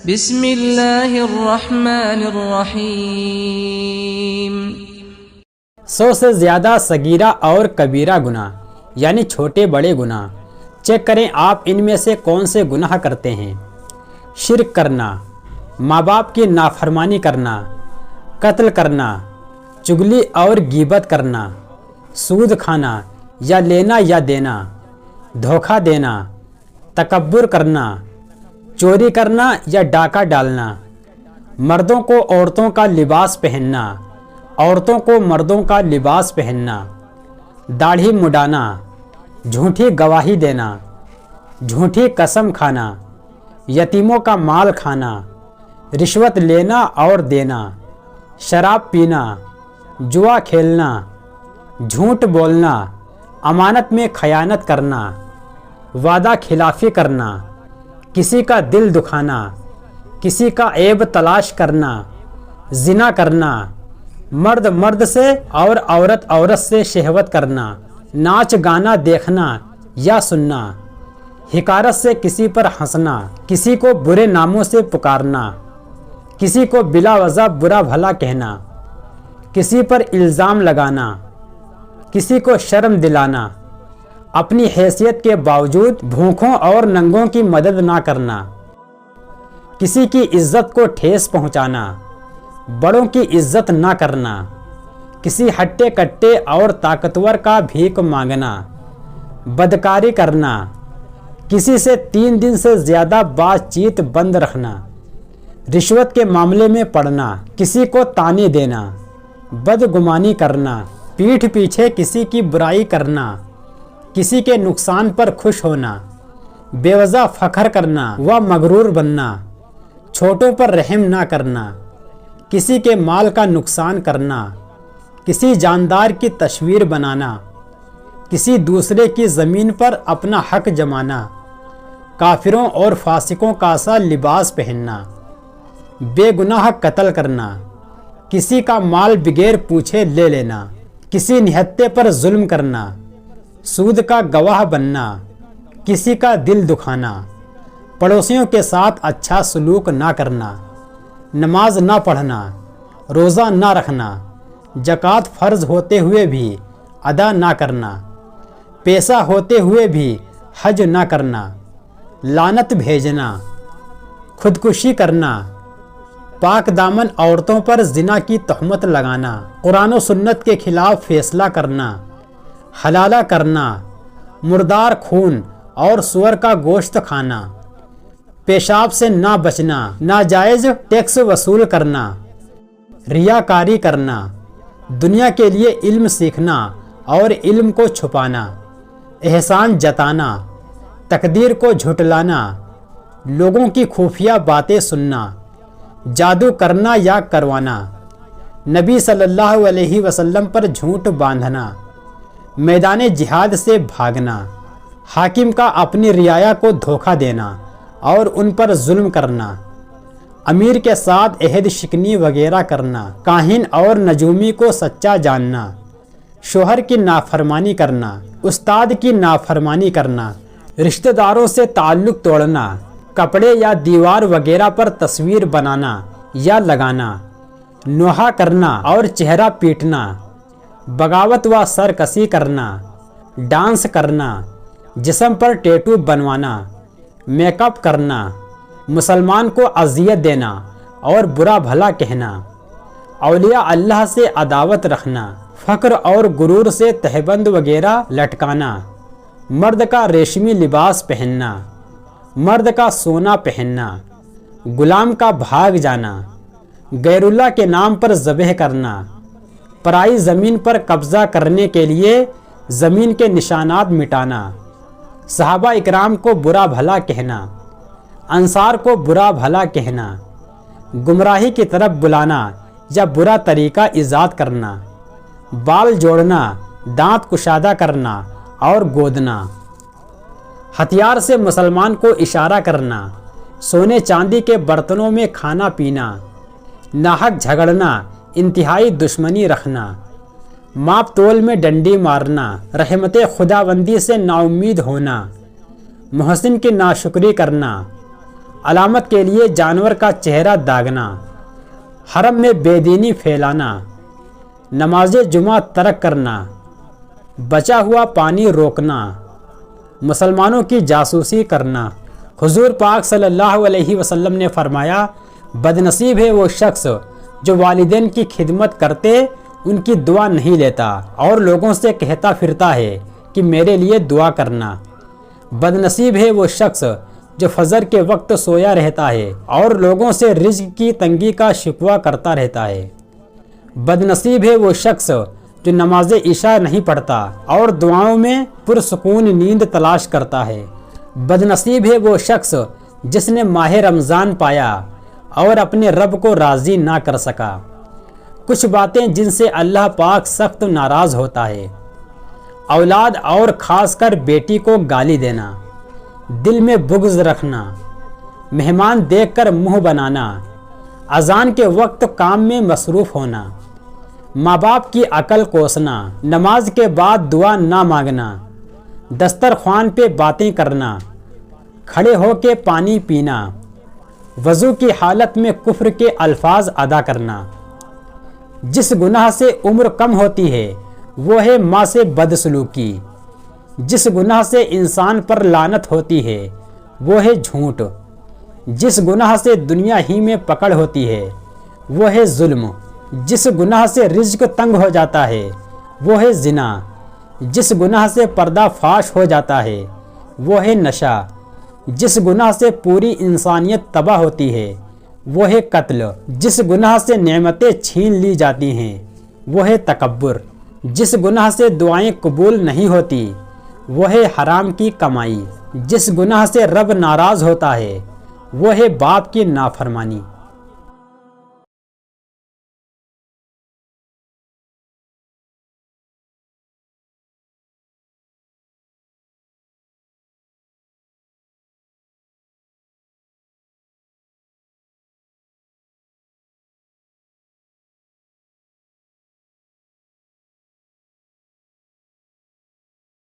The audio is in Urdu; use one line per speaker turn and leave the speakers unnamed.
بسم اللہ الرحمن الرحیم۔
100 سے زیادہ صغیرہ اور کبیرہ گناہ یعنی چھوٹے بڑے گناہ، چیک کریں آپ ان میں سے کون سے گناہ کرتے ہیں۔ شرک کرنا، ماں باپ کی نافرمانی کرنا، قتل کرنا، چغلی اور غیبت کرنا، سود کھانا یا لینا یا دینا، دھوکہ دینا، تکبر کرنا، چوری کرنا یا ڈاکہ ڈالنا، مردوں کو عورتوں کا لباس پہننا، عورتوں کو مردوں کا لباس پہننا، داڑھی مڈانا، جھوٹی گواہی دینا، جھوٹی قسم کھانا، یتیموں کا مال کھانا، رشوت لینا اور دینا، شراب پینا، جوا کھیلنا، جھوٹ بولنا، امانت میں خیانت کرنا، وعدہ خلافی کرنا، کسی کا دل دکھانا، کسی کا عیب تلاش کرنا، زنا کرنا، مرد مرد سے اور عورت عورت سے شہوت کرنا، ناچ گانا دیکھنا یا سننا، حقارت سے کسی پر ہنسنا، کسی کو برے ناموں سے پکارنا، کسی کو بلا وجہ برا بھلا کہنا، کسی پر الزام لگانا، کسی کو شرم دلانا، اپنی حیثیت کے باوجود بھوکھوں اور ننگوں کی مدد نہ کرنا، کسی کی عزت کو ٹھیس پہنچانا، بڑوں کی عزت نہ کرنا، کسی ہٹے کٹے اور طاقتور کا بھیک مانگنا، بدکاری کرنا، کسی سے 3 دن سے زیادہ بات چیت بند رکھنا، رشوت کے معاملے میں پڑنا، کسی کو طعنے دینا، بدگمانی کرنا، پیٹھ پیچھے کسی کی برائی کرنا، کسی کے نقصان پر خوش ہونا، بے وجہ فخر کرنا و مغرور بننا، چھوٹوں پر رحم نہ کرنا، کسی کے مال کا نقصان کرنا، کسی جاندار کی تصویر بنانا، کسی دوسرے کی زمین پر اپنا حق جمانا، کافروں اور فاسقوں کا سا لباس پہننا، بے گناہ قتل کرنا، کسی کا مال بغیر پوچھے لے لینا، کسی نہتے پر ظلم کرنا، سود کا گواہ بننا، کسی کا دل دکھانا، پڑوسیوں کے ساتھ اچھا سلوک نہ کرنا، نماز نہ پڑھنا، روزہ نہ رکھنا، زکوٰۃ فرض ہوتے ہوئے بھی ادا نہ کرنا، پیسہ ہوتے ہوئے بھی حج نہ کرنا، لعنت بھیجنا، خودکشی کرنا، پاک دامن عورتوں پر زنا کی تہمت لگانا، قرآن و سنت کے خلاف فیصلہ کرنا، حلالہ کرنا، مردار خون اور سور کا گوشت کھانا، پیشاب سے نہ بچنا، ناجائز ٹیکس وصول کرنا، ریاکاری کرنا، دنیا کے لیے علم سیکھنا اور علم کو چھپانا، احسان جتانا، تقدیر کو جھٹلانا، لوگوں کی خفیہ باتیں سننا، جادو کرنا یا کروانا، نبی صلی اللہ علیہ وسلم پر جھوٹ باندھنا، میدان جہاد سے بھاگنا، حاکم کا اپنی رعایا کو دھوکہ دینا اور ان پر ظلم کرنا، امیر کے ساتھ عہد شکنی وغیرہ کرنا، کاہن اور نجومی کو سچا جاننا، شوہر کی نافرمانی کرنا، استاد کی نافرمانی کرنا، رشتہ داروں سے تعلق توڑنا، کپڑے یا دیوار وغیرہ پر تصویر بنانا یا لگانا، نوحہ کرنا اور چہرہ پیٹنا، بغاوت و سرکشی کرنا، ڈانس کرنا، جسم پر ٹیٹو بنوانا، میک اپ کرنا، مسلمان کو اذیت دینا اور برا بھلا کہنا، اولیاء اللہ سے عداوت رکھنا، فقر اور غرور سے تہبند وغیرہ لٹکانا، مرد کا ریشمی لباس پہننا، مرد کا سونا پہننا، غلام کا بھاگ جانا، غیر اللہ کے نام پر ذبح کرنا، پرائی زمین پر قبضہ کرنے کے لیے زمین کے نشانات مٹانا، صحابہ اکرام کو برا بھلا کہنا، انصار کو برا بھلا کہنا، گمراہی کی طرف بلانا یا برا طریقہ ایجاد کرنا، بال جوڑنا، دانت کشادہ کرنا اور گودنا، ہتھیار سے مسلمان کو اشارہ کرنا، سونے چاندی کے برتنوں میں کھانا پینا، ناحق جھگڑنا، انتہائی دشمنی رکھنا، ماپ تول میں ڈنڈی مارنا، رحمت خداوندی سے نا امید ہونا، محسن کی ناشکری کرنا، علامت کے لیے جانور کا چہرہ داغنا، حرم میں بے دینی پھیلانا، نماز جمعہ ترک کرنا، بچا ہوا پانی روکنا، مسلمانوں کی جاسوسی کرنا۔ حضور پاک صلی اللہ علیہ وسلم نے فرمایا، بدنصیب ہے وہ شخص جو والدین کی خدمت کرتے ان کی دعا نہیں لیتا اور لوگوں سے کہتا پھرتا ہے کہ میرے لیے دعا کرنا۔ بدنصیب ہے وہ شخص جو فجر کے وقت سویا رہتا ہے اور لوگوں سے رزق کی تنگی کا شکوہ کرتا رہتا ہے۔ بدنصیب ہے وہ شخص جو نماز عشاء نہیں پڑھتا اور دعاؤں میں پرسکون نیند تلاش کرتا ہے۔ بدنصیب ہے وہ شخص جس نے ماہ رمضان پایا اور اپنے رب کو راضی نہ کر سکا۔ کچھ باتیں جن سے اللہ پاک سخت ناراض ہوتا ہے: اولاد اور خاص کر بیٹی کو گالی دینا، دل میں بغض رکھنا، مہمان دیکھ کر منہ بنانا، اذان کے وقت کام میں مصروف ہونا، ماں باپ کی عقل کوسنا، نماز کے بعد دعا نہ مانگنا، دسترخوان پہ باتیں کرنا، کھڑے ہو کے پانی پینا، وضو کی حالت میں کفر کے الفاظ ادا کرنا۔ جس گناہ سے عمر کم ہوتی ہے وہ ہے ماں سے بدسلوکی۔ جس گناہ سے انسان پر لعنت ہوتی ہے وہ ہے جھوٹ۔ جس گناہ سے دنیا ہی میں پکڑ ہوتی ہے وہ ہے ظلم۔ جس گناہ سے رزق تنگ ہو جاتا ہے وہ ہے زنا۔ جس گناہ سے پردہ فاش ہو جاتا ہے وہ ہے نشہ۔ جس گناہ سے پوری انسانیت تباہ ہوتی ہے وہ ہے قتل۔ جس گناہ سے نعمتیں چھین لی جاتی ہیں وہ ہے تکبر۔ جس گناہ سے دعائیں قبول نہیں ہوتی وہ ہے حرام کی کمائی۔ جس گناہ سے رب ناراض ہوتا ہے وہ ہے باپ کی نافرمانی۔